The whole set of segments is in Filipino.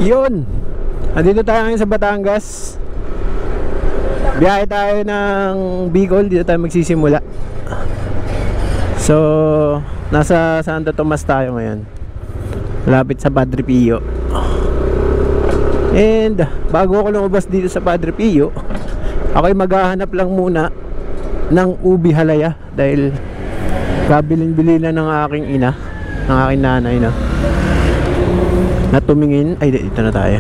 Yun, andito tayo ngayon sa Batangas. Biyahe tayo ng Bicol, dito tayo magsisimula. So, nasa Santo Tomas tayo ngayon, malapit sa Padre Pio. And bago ako lumabas dito sa Padre Pio, ako'y maghahanap lang muna ng ubi halaya dahil kabilin-bili na ng aking ina, ng aking nanay na tumingin. Ay, dito na tayo,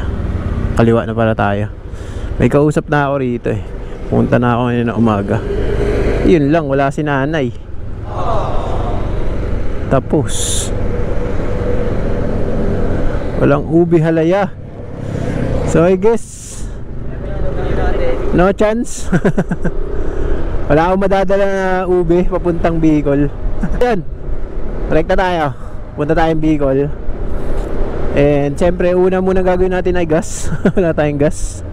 kaliwa na pala tayo. May kausap na ako rito eh. Punta na ako ngayon na umaga. Yun lang, wala si nanay. Tapos walang ubi halaya. So I guess no chance. Wala akong madadala na ubi papuntang Bicol. Yan, rekta tayo, punta tayong Bicol. And siyempre una muna gagawin natin ay gas. Wala tayong gas.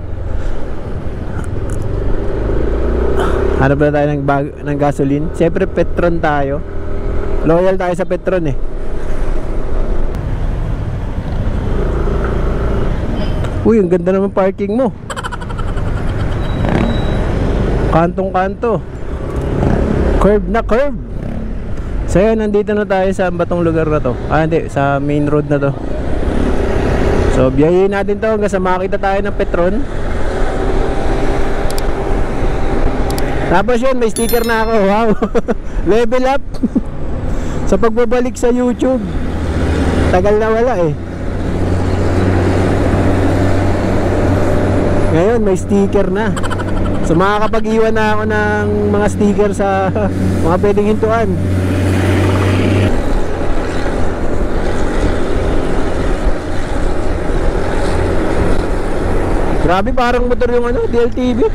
Hanap na tayo ng gasoline. Siyempre Petron tayo. Loyal tayo sa Petron eh. Uy, ang ganda naman parking mo. Kantong kanto. Curve na curve. So yun, nandito na tayo sa batong lugar na to. Ah hindi, sa main road na to. So biyahin natin to hanggang sa makita tayo ng Petron. Tapos yun, may sticker na ako. Wow. Level up. Sa pagbabalik sa YouTube, tagal na wala eh. Ngayon may sticker na. So makakapag-iwan na ako ng mga sticker sa mga pwedeng hintuan. Grabe, parang motor yung ano, DLTV.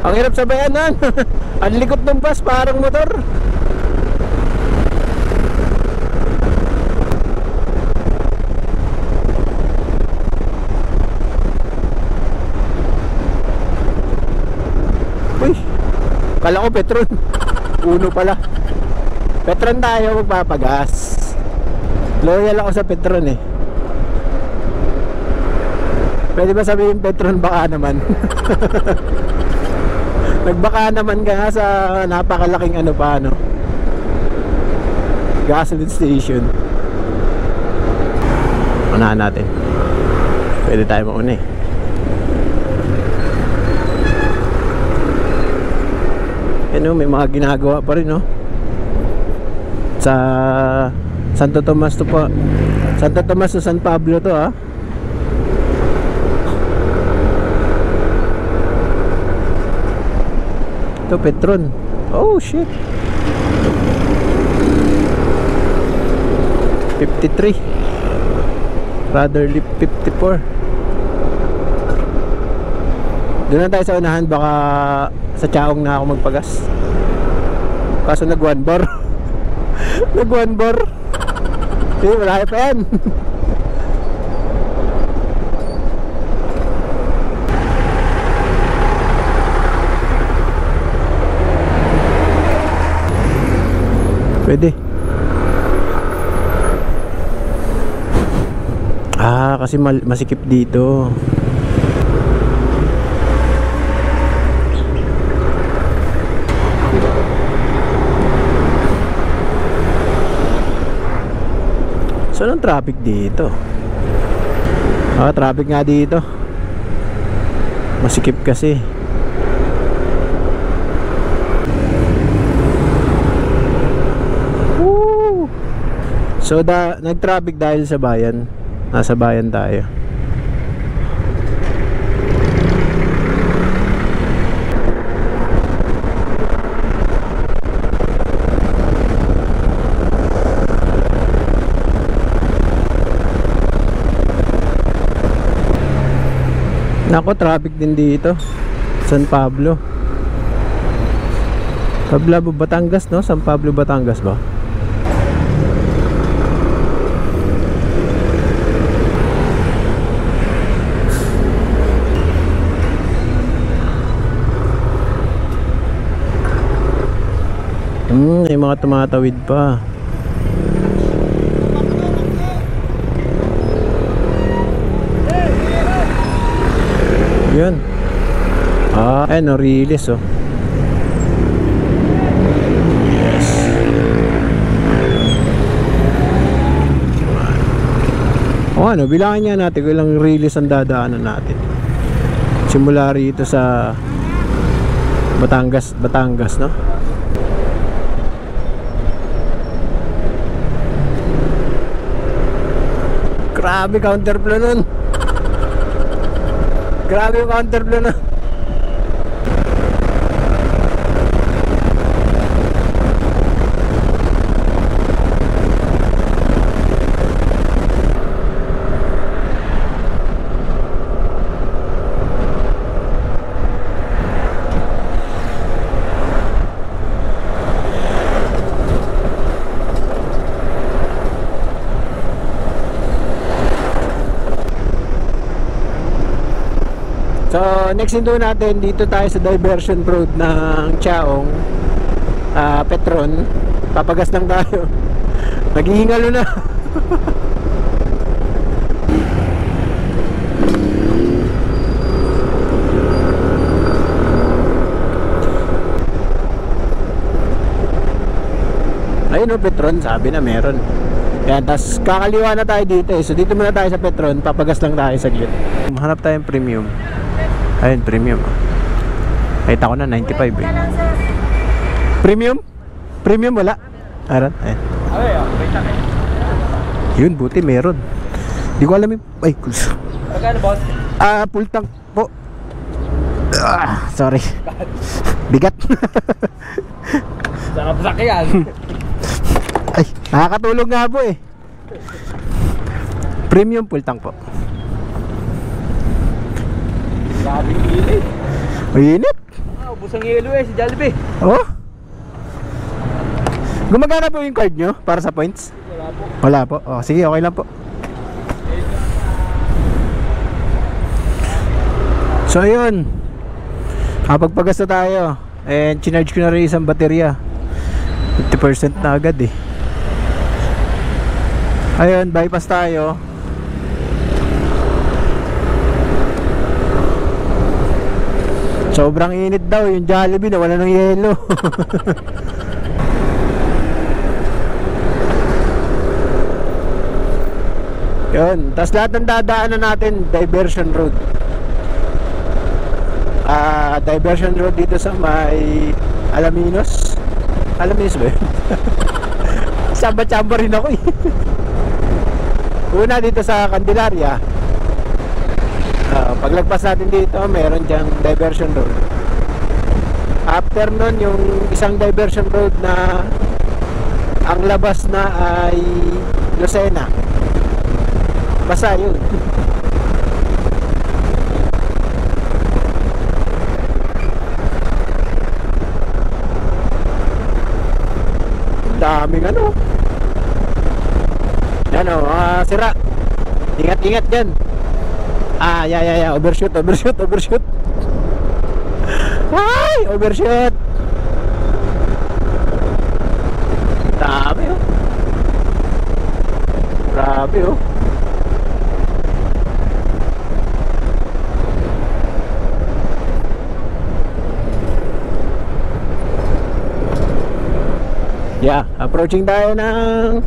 Ang hirap sabayanan. Ang likot ng bus, parang motor. Uy, kala ko Petron. Uno pala. Petron tayo, magpapagas. Loyal ako sa Petron eh. Pwede ba sabihin Petron baka naman? Nagbaka naman ka nga sa napakalaking ano pa ano, gasoline station. Unahan natin. Pwede tayo mauna eh. Ano, may mga ginagawa pa rin no? Sa Santo Tomas to po. Santo Tomas to San Pablo to ha. Ito Petron. Oh shit. 53. Rather 54. Doon na tayo sa unahan, baka sa Chaong na ako magpagas. Kaso nag one bar. Nag one bar. Eh, wala pa yan. Pwede. Ah, kasi masikip dito. So, anong traffic dito? Ah, traffic nga dito. Masikip kasi. So nag-traffic dahil sa bayan. Nasa bayan tayo. Nako, traffic din dito San Pablo. Pablo, Batangas, no? San Pablo, Batangas ba? May mga tumatawid pa. Yun. Ayun, release, oh. Yes. Ano, bilangin niya natin kung ilang release ang dadaanan natin. Simula rito sa Batangas, no? Grabe counterflow nun. Grabe yung counterflow nun. So next into natin, dito tayo sa diversion road ng Chaong, Petron. Papagas lang tayo. Naghihingalo na. Ayun o, Petron, sabi na meron. Kaya tas kakaliwa na tayo dito eh. So dito muna tayo sa Petron, papagas lang tayo saglit. Hanap tayong premium. Ayun, premium. Kahit ako na 95 eh. Premium? Premium wala. Aran, ayun. Yun, buti meron. Di ko alam yung... Ay, kuls. Magkano, boss? Full tank po. Sorry. Bigat. Sarap sakyan. Ay, nakakatulog nga po eh. Premium full tank po. Grabing init. Mainit. Ubus ang yelo eh, si Jollibee. Oh? Gumagana po yung card nyo para sa points? Wala po. Wala po. Oh, sige, okay lang po. So ayun, kapagpagas na tayo. And chinarge ko na rin isang baterya. 50% na agad eh. Ayun, bypass tayo. Sobrang init daw yung Jollibee na wala ng yelo. Yun, tas lahat ng dadaanan natin diversion road. Diversion road dito sa may Alaminos. Alaminos ba yun? Chamba-chamba rin ako eh. Una dito sa Candelaria. Paglagpas natin dito, meron dyang diversion road. After nun, yung isang diversion road na ang labas na ay Lucena. Basta yun. Daming ano. Yan o, sira. Ingat-ingat dyan. Yeah. Overshoot. Ay, overshoot. Dami oh. Grabe oh. Yeah, approaching tayo ng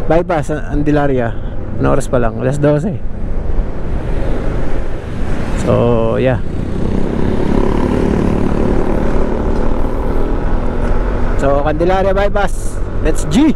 bypass Candelaria. Ano oras pa lang? Alas 12. So, yeah. So, Candelaria bypass. Let's G!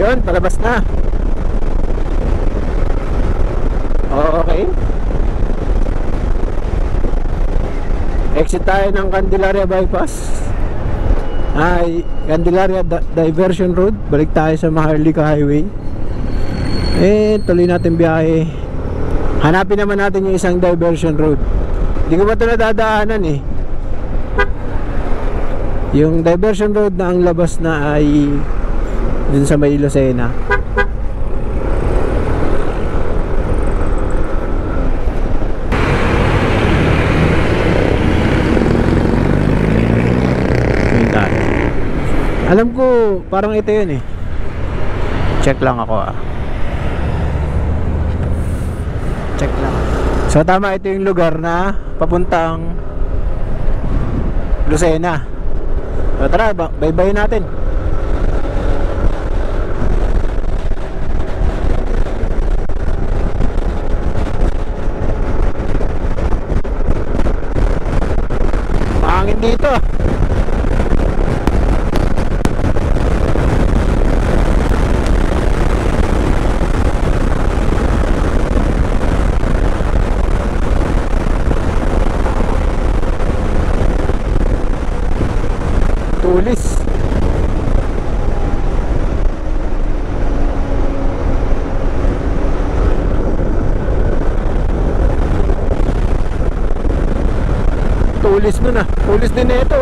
Yun, palabas na. Okay. Exit tayo ng Candelaria Bypass. Ay, Candelaria Diversion Road. Balik tayo sa Maharlika Highway. Tuloy natin biyahe. Hanapin naman natin yung isang diversion road. Hindi ko ba ito nadadaanan eh. Yung diversion road na ang labas na ay dun sa may Lucena. Alam ko parang ito yun eh. Check lang ako ah. Check lang. So tama, ito yung lugar na papuntang Lucena. So tara, baybayin natin. Mahangin dito. Tulis. Tulis nun ah. Tulis din na ito.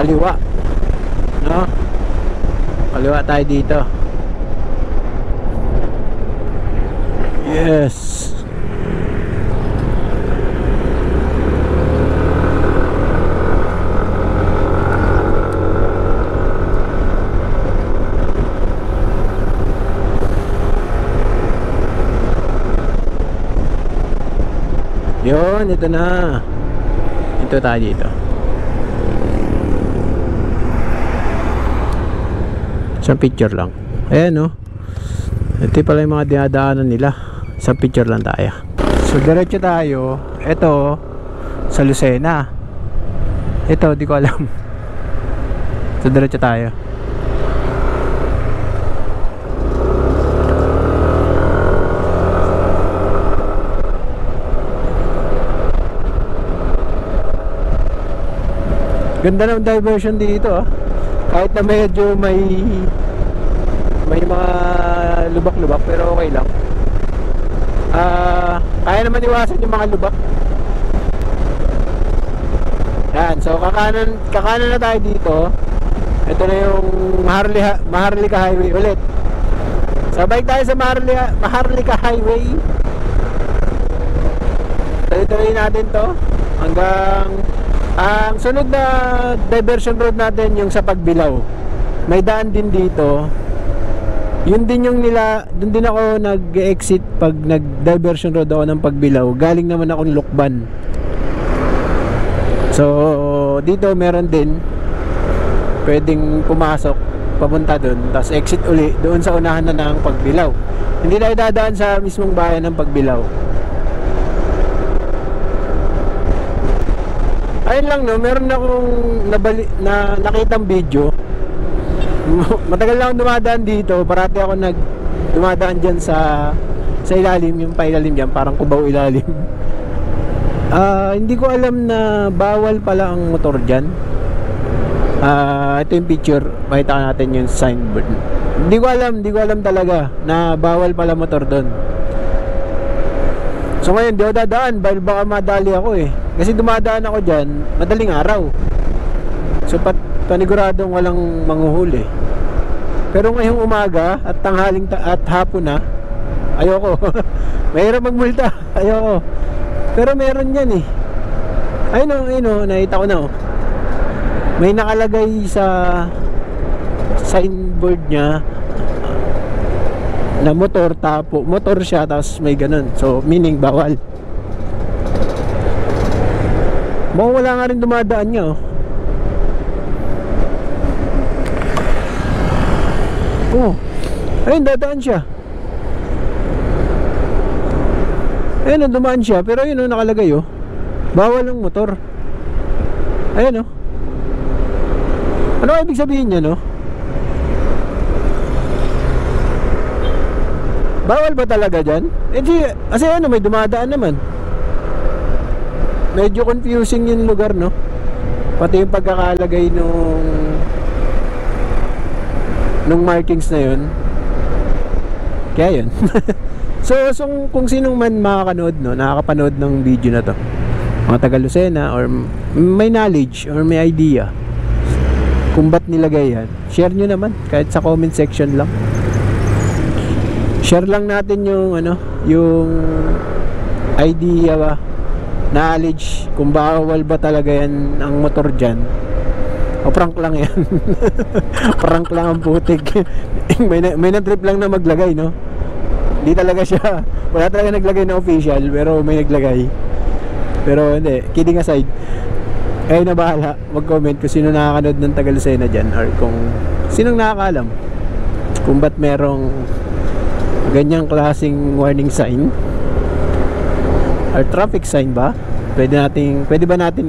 Kaliwa, no? Kaliwa tayo dito. Yes. Yun, ito na. Ito tayo dito. Sa picture lang. Ayan no. Ito pala yung mga dinadaanan nila. Sa picture lang tayo. So diretso tayo. Ito sa Lucena. Ito di ko alam. So diretso tayo. Ganda ng diversion dito ah. Kahit na medyo may mga lubak-lubak pero okay lang. Kaya naman iwasan yung mga lubak. Yan, so kakanan na tayo dito. Ito na yung Maharlika Highway ulit. So balik tayo sa Maharlika Highway. Tuloy-tuloy natin to hanggang ang sunod na diversion road natin yung sa Pagbilao. May daan din dito. Yun din yung doon din ako nag-exit pag nag-diversion road ako ng Pagbilao. Galing naman akong Lukban. So dito meron din pwedeng pumasok papunta doon, tapos exit uli doon sa unahan na ng Pagbilao. Hindi tayo dadaan sa mismong bayan ng Pagbilao. Ayun lang no, meron akong nakitang video. Matagal na akong dumadaan dito. Parati ako dumadaan dyan sa ilalim, yung pailalim dyan, parang kubaw ilalim. Hindi ko alam na bawal pala ang motor dyan. Ito yung picture, makita natin yung signboard. Hindi ko alam talaga na bawal pala motor doon. So ngayon di ako dadaan dahil baka madali ako eh. Kasi dumadaan ako dyan madaling araw. So paniguradong walang manghuhuli. Pero ngayong umaga at tanghaling at hapon na, ayoko. Mahirap magmulta. Ayoko. Pero meron yan eh. Ayun o, nakita ko na oh. May nakalagay sa signboard niya na motor siya tapos may ganun. So meaning bawal. Mukhang wala nga rin dumadaan niya oh. Oh, ayun dadaan siya. Ayun dumaan siya. Pero yun oh, nakalagay oh, bawal ang motor. Ayun oh. Ano ibig sabihin niya no? Bawal ba talaga dyan? Kasi ano, may dumadaan naman. Medyo confusing yung lugar no? Pati yung pagkakalagay nung markings na yun. Kaya yun. So kung sinong man makakanood no, nakakapanood ng video na to, mga taga Lucena or may knowledge or may idea kung ba't nilagay yan, share nyo naman kahit sa comment section lang. Share lang natin yung yung idea ba, knowledge kung bawal ba talaga yan ang motor dyan o prank lang yan. Prank lang ang putik. may na-trip lang na maglagay no. Hindi talaga siya, wala talaga naglagay na official, pero may naglagay. Pero hindi, kidding aside, kayo na bahala mag-comment kung sino nakakanood ng taga Lucena dyan, or kung sinong nakakaalam kung ba't merong ganyang klaseng warning sign or traffic sign ba. Pwede ba natin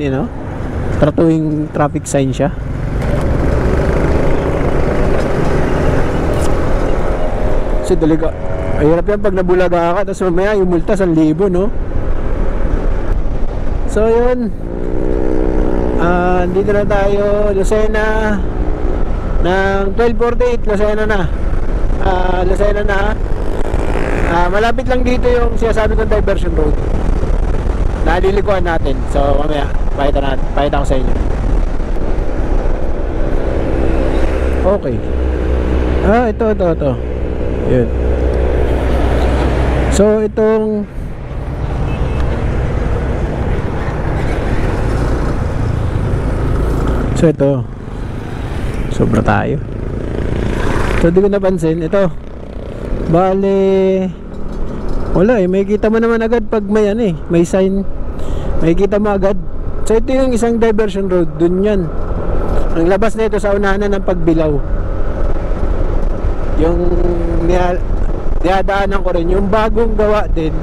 tratuing traffic sign siya. Kasi talaga mahirap yan pag nabulaga ka tapos mamaya yung multa 1,000 no. So yun, dito na tayo, Lucena ng 12:48. Lucena na malapit lang dito yung sinasabi kong diversion road, nalilikuan natin. So mamaya pakita ko sa inyo. Okay, ito yun. So itong ito sobra tayo. So di ko napansin ito. Bale wala may kita mo naman agad pag may may sign, may kita mo agad. So ito yung isang diversion road, dun yan. Ang labas na ito sa unahan ng Pagbilao. Yung diadaanan ko rin yung bagong gawa din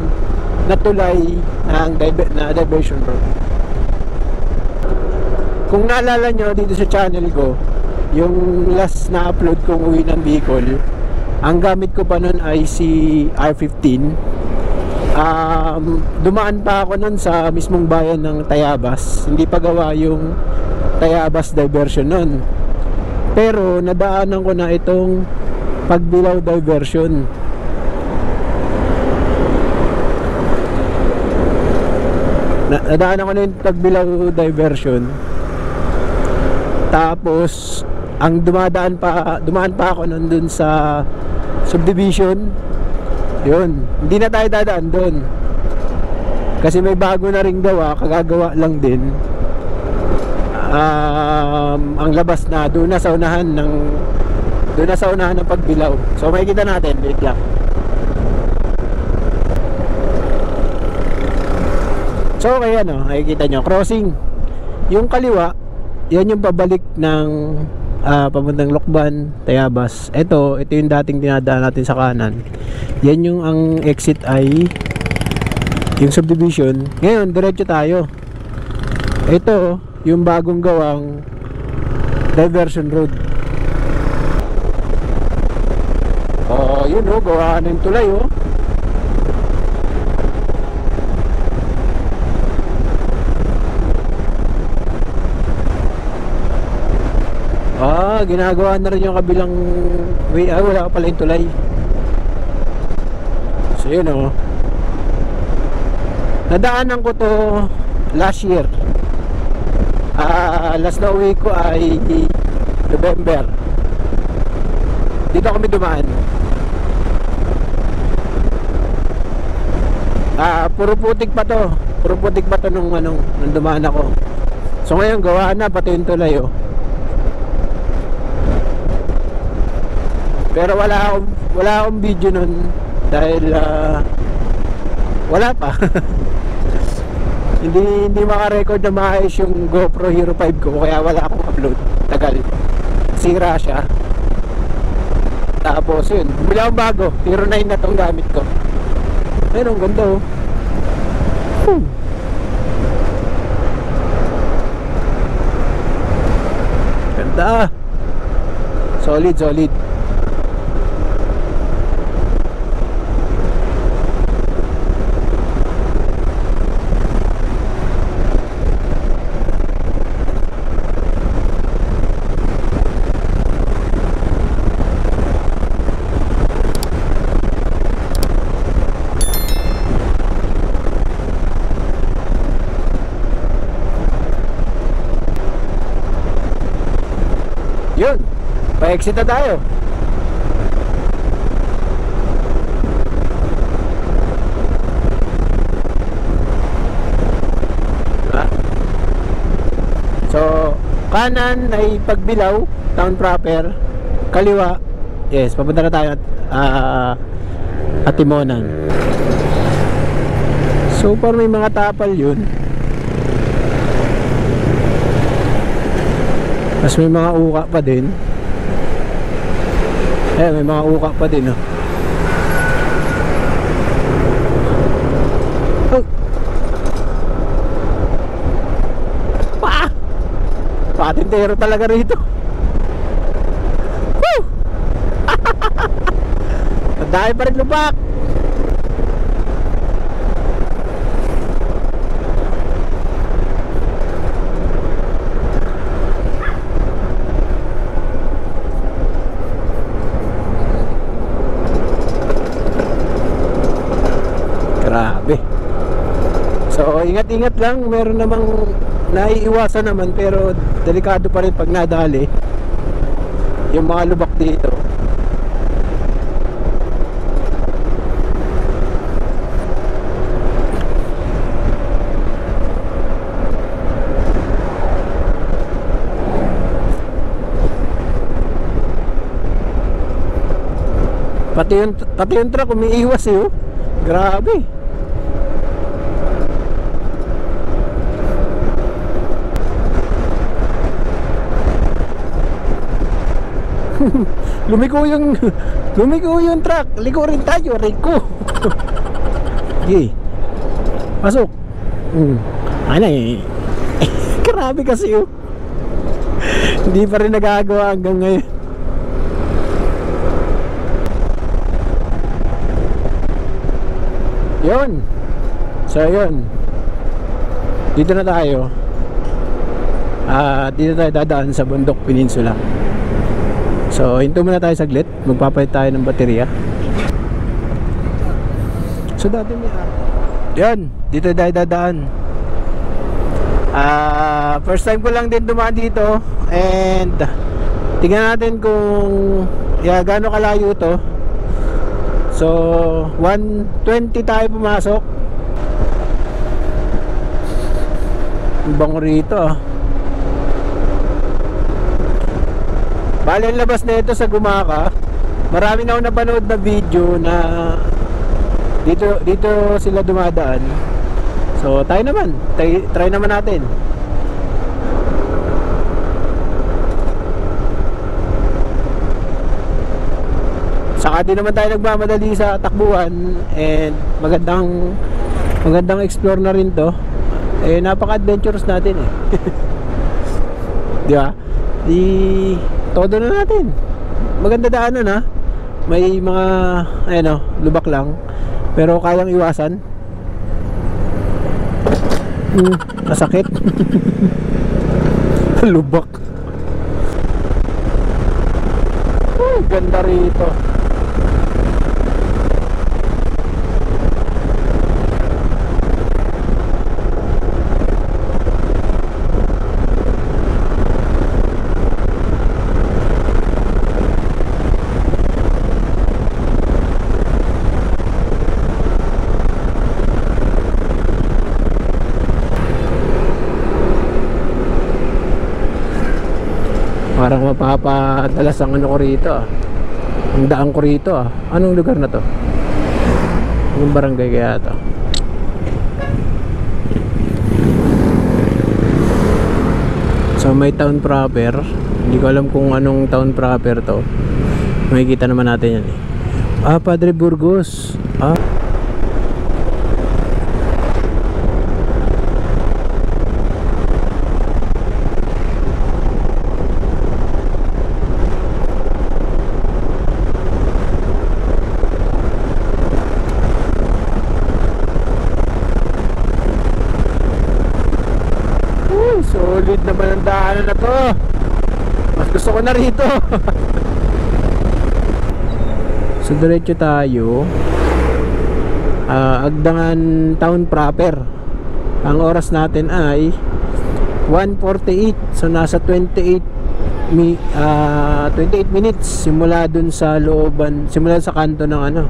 na tulay na diversion road. Kung naalala nyo dito sa channel ko, yung last na upload kong uwi ng Bicol, ang gamit ko pa nun ay si R15. Dumaan pa ako nun sa mismong bayan ng Tayabas. Hindi pa gawa yung Tayabas diversion nun, pero nadaanan ko na itong Pagbilao diversion. Nadaanan ko na yung Pagbilao diversion. Tapos ang dumaan pa ako nandun sa subdivision. Yun, hindi na tayo dadaan doon kasi may bago na ring gawa, kagagawa lang din. Ang labas na doon na sa unahan ng Pagbilao. So makikita natin, wait lang. So kaya nakikita nyo crossing yung kaliwa. Yan yung pabalik ng papuntang Lokban, Tayabas. Ito yung dating dinadaan natin sa kanan. Yan yung ang exit ay yung subdivision. Ngayon diretso tayo. Ito yung bagong gawang diversion road. Yun gawa na yung tulay ginagawa na rin yung kabilang way. Wala ka pala yung tulay. So yun Nadaanan ko to last year. Last na uwi ko ay November. Dito kami dumaan. Puro putik pa to. Puro putik pa to nung dumaan ako. So ngayon gawa na pati yung tulay oh. Pero wala akong video nun dahil wala pa. hindi maka-record na maayos yung GoPro Hero 5 ko kaya wala akong upload. Tagal. Sira siya. Tapos yun, bumili akong bago. Hero 9 na tong gamit ko. Ayun, ang ganda oh. Ganda. Solid. Yun, pa-exit na tayo. So, kanan ay Pagbilao, town proper. Kaliwa, yes, papunta na tayo at Timonan. So, parang may mga tapal yun. Mas may mga uka pa din. May mga uka pa din oh. Patintero talaga rito. Woo! Dahil pa rin lubak. Grabe. So ingat-ingat lang. Meron namang naiiwasan naman pero delikado pa rin pag nadali yung mga lubak dito. Pati yung truck umiiwas eh oh. Grabe. lumiko yung truck. Liko rin tayo, Rico. Yay. Pasok. Ano eh. Grabe kasi oh. Hindi pa rin nagagawa hanggang ngayon. Yun. So yun. Dito na tayo. Dito tayo dadaan sa Bundok Peninsula. So hinto muna tayo saglit. Magpapalit tayo ng baterya. So dati may yun. Dito tayo dadaan. First time ko lang din dumaan dito. And tingnan natin kung gaano kalayo to. So 120 tayo pumasok. Ang bango rito ah. Bale ang labas na ito sa Gumaka. Marami na ako napanood na video na dito sila dumadaan. So tayo naman, try naman natin. Saka din naman tayo nagmamadali sa takbuhan. And magandang explore na rin to. Napaka-adventurous natin eh. Di ba? Todo na natin. Maganda daanan ha. May mga lubak lang. Pero kayang iwasan. Masakit. Lubak. Ganda rito. Parang mapapadalas ang ano ko rito ah. Ang daan ko rito ah. Anong lugar na to? Anong barangay kaya to? So may town proper. Hindi ko alam kung anong town proper to. Makikita naman natin yan eh. Ah, Padre Burgos. Ah. Solid naman ang daanan na to. Mas gusto ko na rito. So diretso tayo. Agdangan town proper. Ang oras natin ay 1:48. So nasa 28 minutes simula dun sa looban, simula sa kanto ng ano,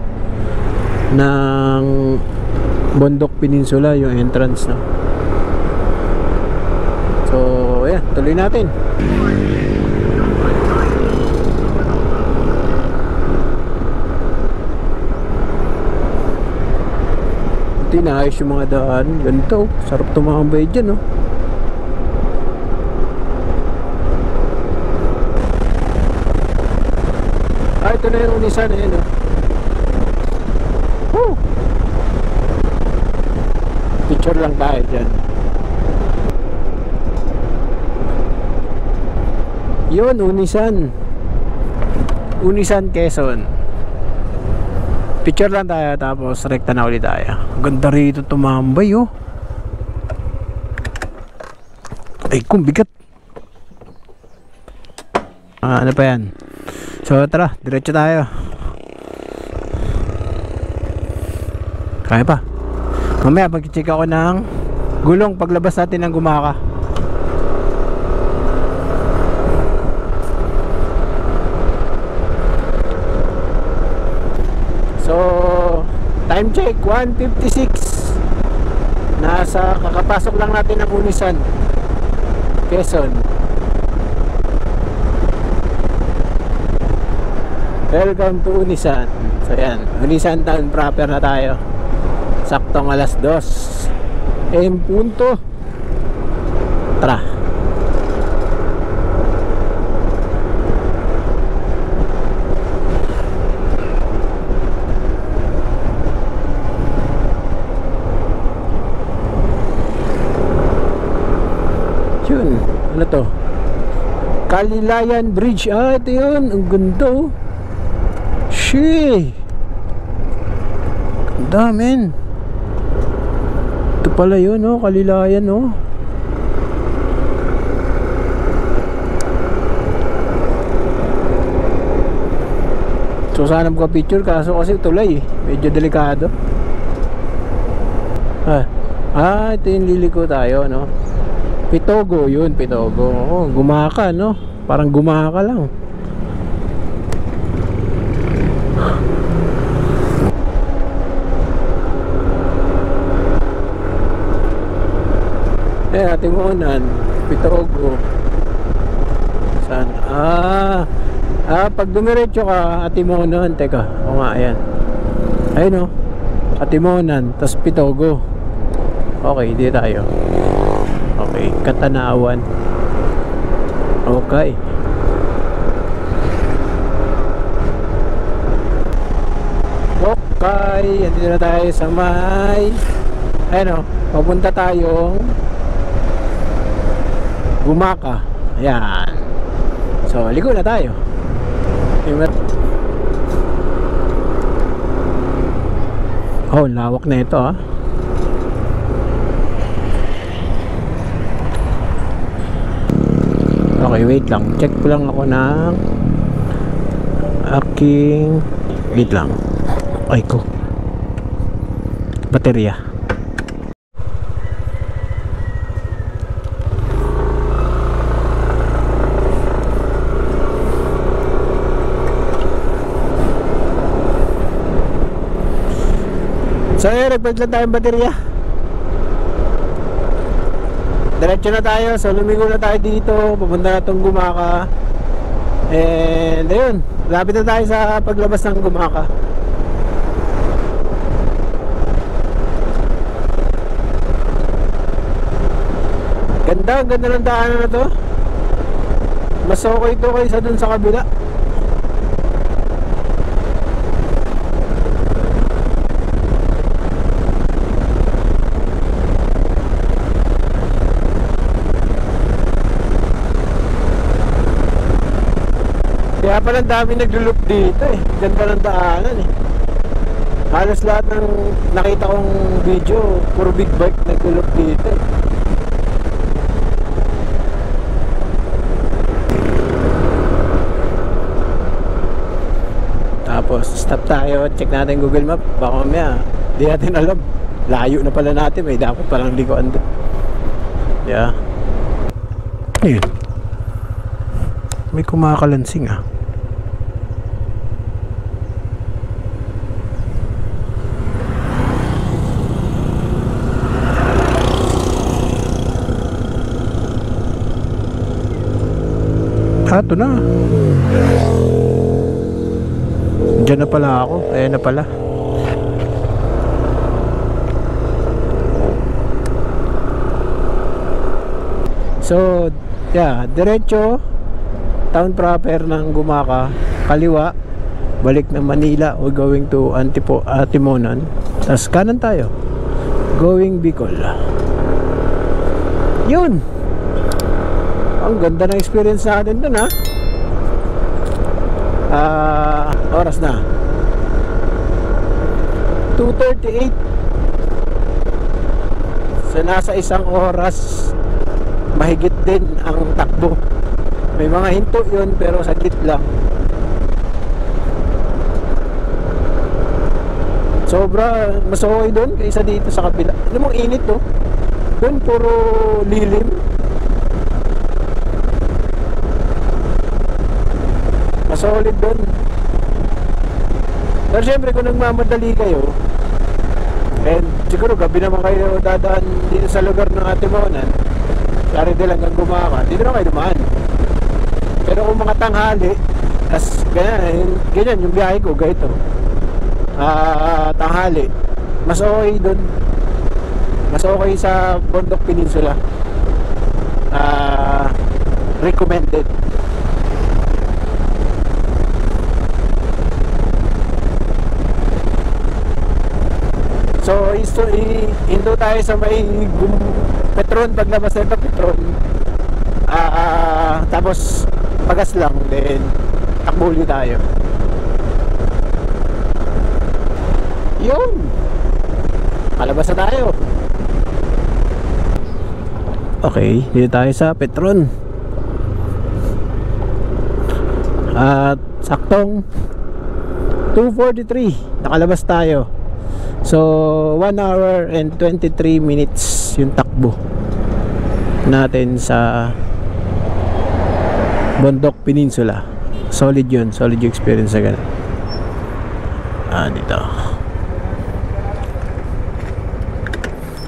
ng Bondok Peninsula, yung entrance no. So, ayan, tuloy natin. Buti naayos yung mga daan. Ganito, sarap tumambay dyan, no? Ah, ito na yung Unisan, ayan, no? Woo! Picture lang tayo dyan. Yun, Unisan. Unisan, Quezon. Picture lang tayo, tapos rekta na ulit tayo. Ganda rito tumambay, oh. Ay, kung bigat. Ano pa yan? So, tara, diretso tayo. Kaya pa. Mamaya, pag-check ako ng gulong paglabas natin ng Gumaka. So, time check 1:56. Nasa kakapasok lang natin ng Unisan, Quezon. Welcome to Unisan. So yan, Unisan town proper na tayo. Saktong alas 2 AM punto. Tara. Yun, ano to? Kalilayan Bridge. Ah, ito yun. Ang ganda, oh. Shee. Ganda, men. Ito pala yun, oh. Kalilayan, oh. So, sana magka-picture. Kaso kasi tulay, eh. Medyo delikado. Ito yung liliko tayo, no? Pitogo yun, Pitogo. Oh, Gumaka, no? Parang Gumaka lang. Timonan, Pitogo. Saan? Pag dumiretso ka, Timonan. Teka, o nga, ayan. Ayun, no? Timonan, tas Pitogo. Okay, di tayo. Okay, Katanawan. Okay. Okay, andito na tayo sa may, ayun o, papunta tayong Gumaka. Ayan. So, ligo na tayo. Oh, lawak na ito, ah. Okay, wait lang. Check ko lang ako ng aking, wait lang. Ay ko. Baterya. So, nagpag lang tayong baterya. Diretso na tayo, so lumigo na tayo dito. Pupunta na itong Gumaka. And ayun, lapit na tayo sa paglabas ng Gumaka. Ganda, ang ganda ng daanan na to. Mas okay to kaysa dun sa kabila. Kaya pala dami nagluloop dito eh. Ganda ng daanan eh. Halos lahat ng nakita kong video, puro big bike nagluloop dito eh. Tapos stop tayo, check natin Google Map. Baka mamaya, di natin alam. Layo na pala natin, may dapat palang likuan doon. Yeah. Ayun. May kumakalansing ah. Ito na. Diyan na pala ako. Ayan na pala. So, yeah, diretso town proper ng Gumaka, kaliwa, balik ng Manila or going to Antimonan. Tapos kanan tayo, going Bicol. Yun. Ang ganda ng experience natin dun ha. Oras na 2:38. So nasa isang oras mahigit din ang takbo. May mga hinto yun pero saglit lang. Sobra mas okay doon kaysa dito sa kabila. Ano mong init to? Doon puro lilim. Mas solid doon. Pero syempre kung nagmamadali kayo, and siguro gabi naman kayo dadaan dito sa lugar ng Antimonan, Plaridel hanggang Gumaka, dito na kayo dumaan. Pero kung mga tanghali, as ganyan yung biyahe ko, ganito, tanghali, mas okay doon. Mas okay sa Bondok Peninsula. Recommended. So, indo tayo sa may Petron, paglabas na ito, Petron. Tapos, pagas lang, then takbuli tayo. Yun! Palabas na tayo. Okay, dito tayo sa Petron. At saktong 2:43, nakalabas tayo. So 1 hour and 23 minutes yung takbo natin sa Bondok Peninsula. Solid yun, solid yung experience na ganun. Dito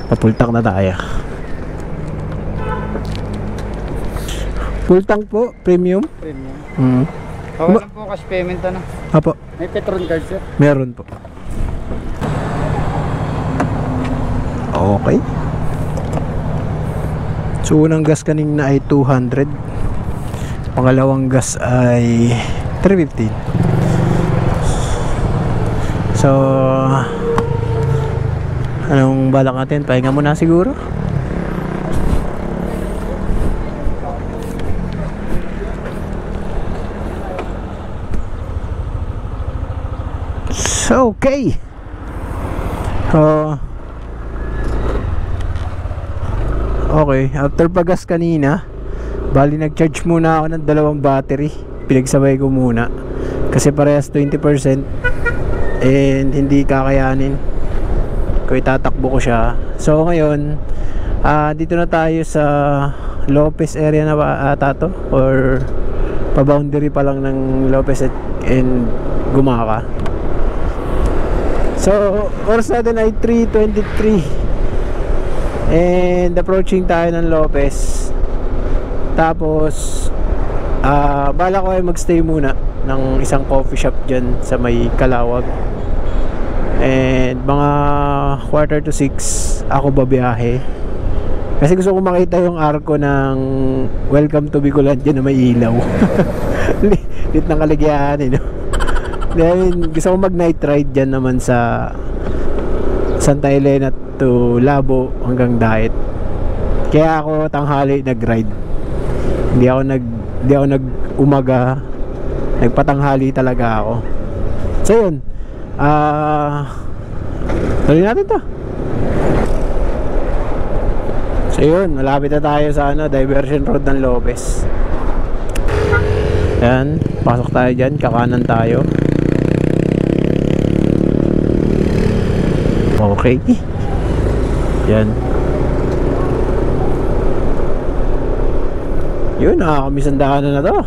papultak na tayo. Full tank po, premium. Okay lang po, cash payment na. Apo. May Petron card sir? Meron po. Okay. So unang gas kanina ay 200. Pangalawang gas ay 315. So anong balak natin? Pahinga muna siguro. So okay. Okay, after pagas kanina, bali nag-charge muna ako ng 2 battery. Pinagsabay ko muna kasi parehas 20% and hindi kakayanin kung itatakbo ko siya. So ngayon, dito na tayo sa Lopez area na ba ata to, or pa-boundary pa lang ng Lopez and Gumaka. So oras natin ay 3:23 and approaching tayo ng Lopez. Tapos Bala ko ay magstay muna ng isang coffee shop dyan sa may Calawag. And mga 5:45 ako babiyahe. Kasi gusto ko makita yung arko ng Welcome to Bicolandia na may ilaw. Lit ng kaligyahan no? Then gusto ko mag night ride dyan naman sa Santa Elena to Labo hanggang Daet. Kaya ako tanghali nag-ride. Hindi ako nag-umaga. Nagpatanghali talaga ako. So yun. Tuloy natin to. So yun, malapit na tayo sa Diversion Road ng Lopez. Yan, pasok tayo dyan, kakanan tayo. Okay. Yan. Yun, nakakamiss ang daanan na to.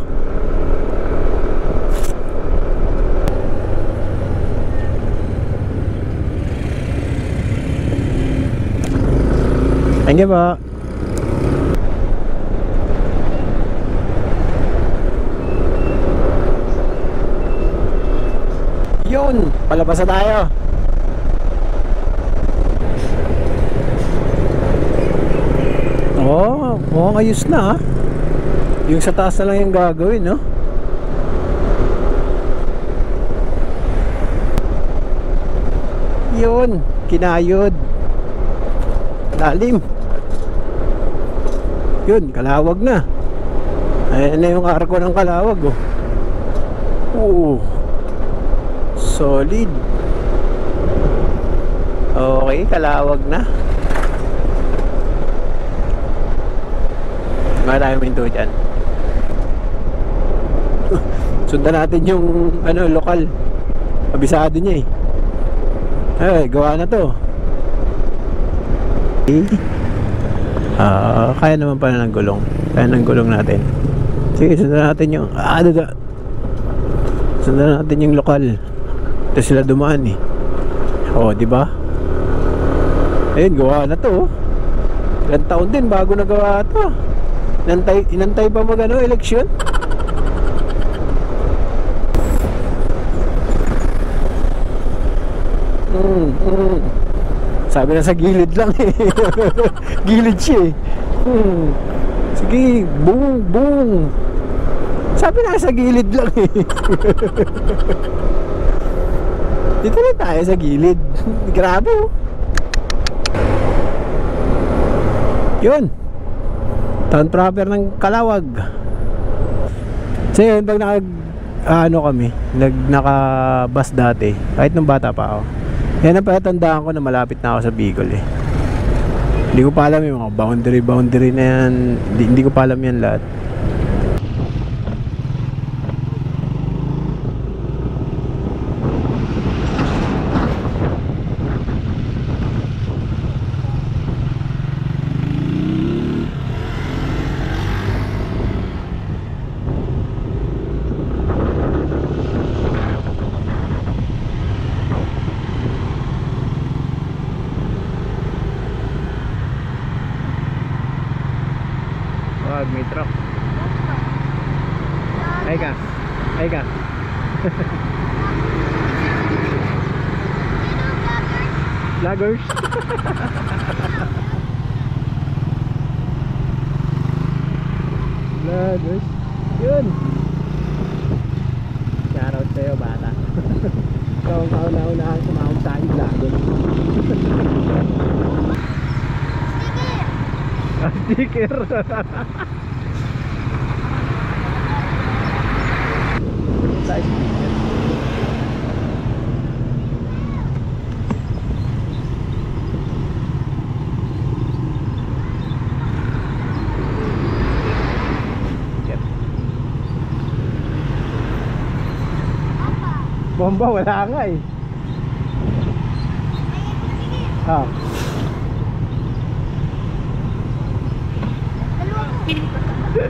Thank you po. Yun, palabas na tayo. Oh, mukhang ayos na. Yung sa taas na lang yung gagawin, no? Yun, kinayod. Lalim. Yun, Calawag na. Ayan na yung arko ng Calawag, oh. Oo. Solid. Okay, Calawag na. Maraming minto dyan. Sundan natin yung lokal. Abisado niya eh. Gawa na to. Kaya naman pala ng gulong. Kaya ng gulong natin. Sige, sundan natin yung sundan natin yung lokal. Ito sila dumaan eh. Di ba? Ayun, gawa na to. Ilang taon din bago nagawa to. Inantay pa eleksyon. Sabi na sa gilid lang eh. Gilid siya eh. Sige, boom. Sabi na sa gilid lang eh. Dito lang tayo sa gilid. Grabe oh. Yun, town proper ng Calawag. So yun, pag naka-bus dati, kahit nung bata pa ako, yan ang palatandaan ko na malapit na ako sa Bicol eh. Hindi ko pa alam yung mga boundary na yan. Hindi ko pa alam yan lahat. May truck. Ay ka. Vloggers. Vloggers. Yun. Shoutout sa'yo bata. Ikaw ang kauna-unahan sumahog sa aking vloggers. Sticker. Bomba wala nga eh.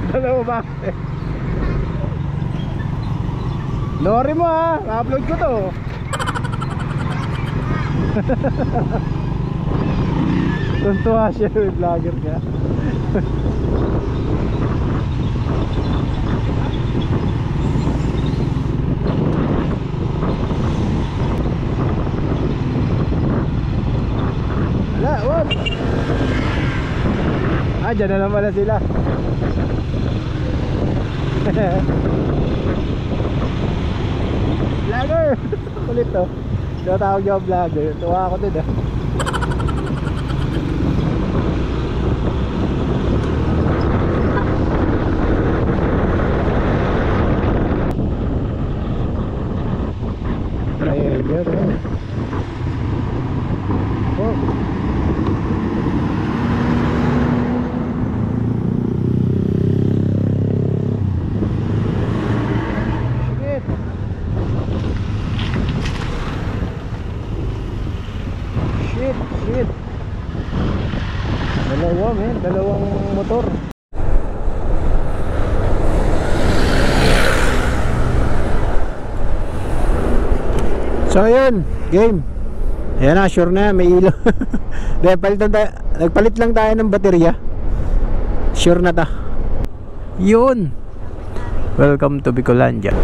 Dalawa ba? Lori mo ha, upload ko to. Tuntua siya, vlogger niya. dyan na naman na sila. Vlogger! Kulit to. Tinatawag niyo ang vlogger. Tuwa ako din ah. Driver eh. Oh. Shit. Dalawa men, dalawang motor. So ayun, game. Ayan na, sure na, may ilaw. Nagpalit lang tayo ng baterya. Sure na ta. Yun. Welcome to Bicolandia.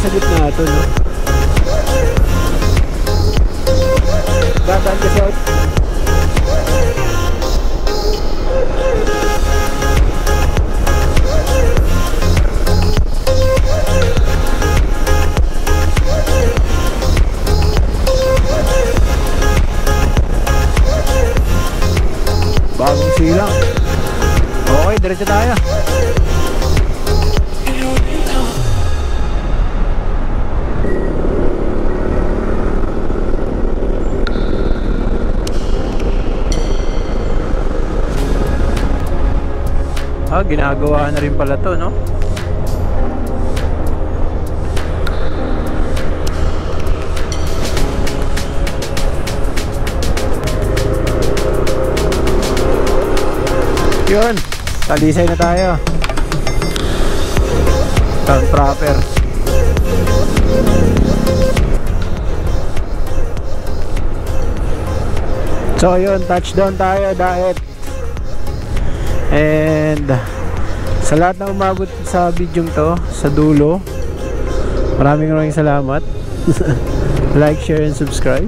Sa gitna ito, no? Dadaan kasi out. Bagong silang. Okay, diretso tayo. Ginagawa na rin pala to, no? Yun, talisay na tayo. Town proper. So yun, touchdown tayo, Daet. And sa lahat na umabot sa video to, sa dulo, maraming salamat. Like, share, and subscribe.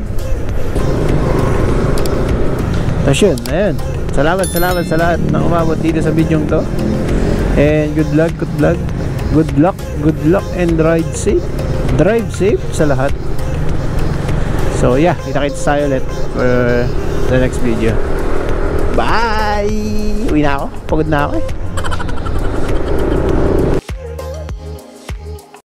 Tapos yun, ayun. Salamat sa lahat na umabot dito sa video to. And good luck, and ride safe. Drive safe sa lahat. So yeah, kita-kits tayo ulit for the next video. Bye! Uwi na ako, pagod na ako eh.